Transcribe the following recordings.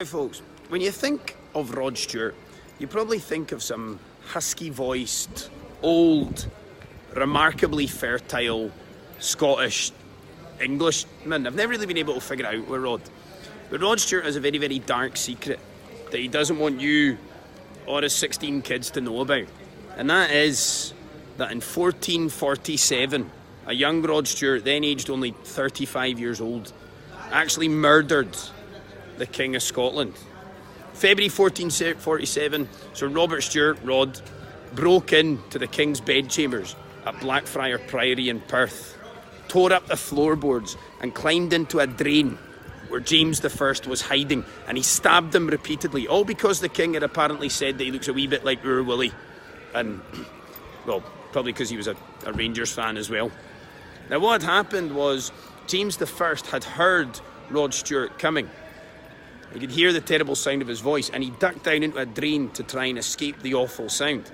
Folks, when you think of Rod Stewart, you probably think of some husky-voiced, old, remarkably fertile Scottish Englishman. I've never really been able to figure it out with Rod. But Rod Stewart has a very, very dark secret that he doesn't want you or his 16 kids to know about. And that is that in 1447, a young Rod Stewart, then aged only 35 years old, actually murdered the King of Scotland. February 1447, Sir Robert Stewart, Rod, broke into the King's bedchambers at Blackfriars Priory in Perth, tore up the floorboards and climbed into a drain where James I was hiding, and he stabbed him repeatedly, all because the King had apparently said that he looks a wee bit like Ur Willie, and, well, probably because he was a Rangers fan as well. Now what had happened was James I had heard Rod Stewart coming. He could hear the terrible sound of his voice, and he ducked down into a drain to try and escape the awful sound.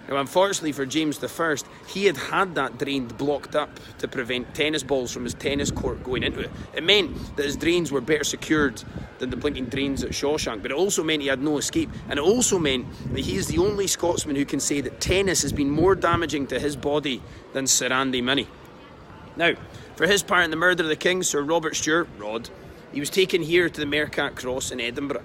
Now, unfortunately for James I, he had that drain blocked up to prevent tennis balls from his tennis court going into it. It meant that his drains were better secured than the blinking drains at Shawshank, but it also meant he had no escape, and it also meant that he is the only Scotsman who can say that tennis has been more damaging to his body than Sir Andy Minnie. Now, for his part in the murder of the King, Sir Robert Stewart, Rod, he was taken here to the Mercat Cross in Edinburgh,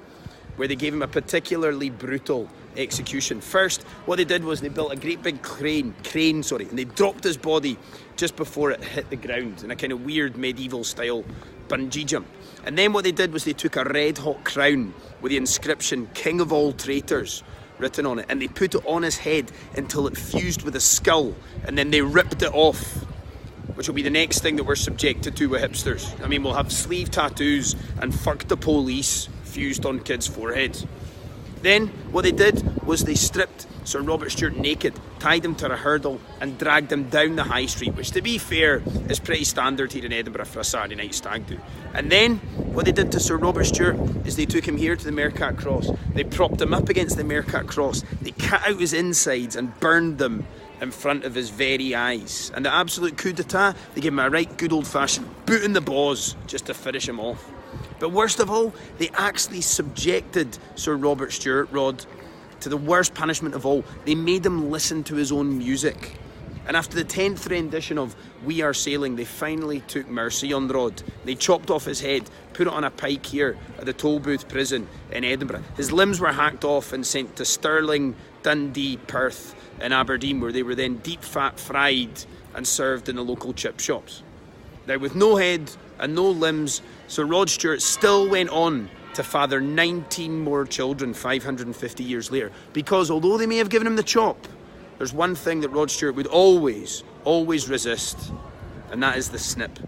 where they gave him a particularly brutal execution. First, what they did was they built a great big crane, and they dropped his body just before it hit the ground in a kind of weird medieval style bungee jump. And then what they did was they took a red hot crown with the inscription "King of all traitors" written on it, and they put it on his head until it fused with his skull, and then they ripped it off, which will be the next thing that we're subjected to with hipsters. I mean, we'll have sleeve tattoos and "fuck the police" fused on kids' foreheads. Then, what they did was they stripped Sir Robert Stewart naked, tied him to a hurdle and dragged him down the high street, which, to be fair, is pretty standard here in Edinburgh for a Saturday night stag do. And then, what they did to Sir Robert Stewart is they took him here to the Mercat Cross. They propped him up against the Mercat Cross. They cut out his insides and burned them in front of his very eyes. And the absolute coup d'etat, they gave him a right good old-fashioned boot in the balls just to finish him off. But worst of all, they actually subjected Sir Robert Stewart, Rod, to the worst punishment of all. They made him listen to his own music. And after the 10th rendition of "We Are Sailing," they finally took mercy on Rod. They chopped off his head, put it on a pike here at the Tollbooth prison in Edinburgh. His limbs were hacked off and sent to Stirling, Dundee, Perth and Aberdeen, where they were then deep fat fried and served in the local chip shops. Now, with no head and no limbs, Sir Rod Stewart still went on to father 19 more children 550 years later, because although they may have given him the chop, there's one thing that Rod Stewart would always resist, and that is the snip.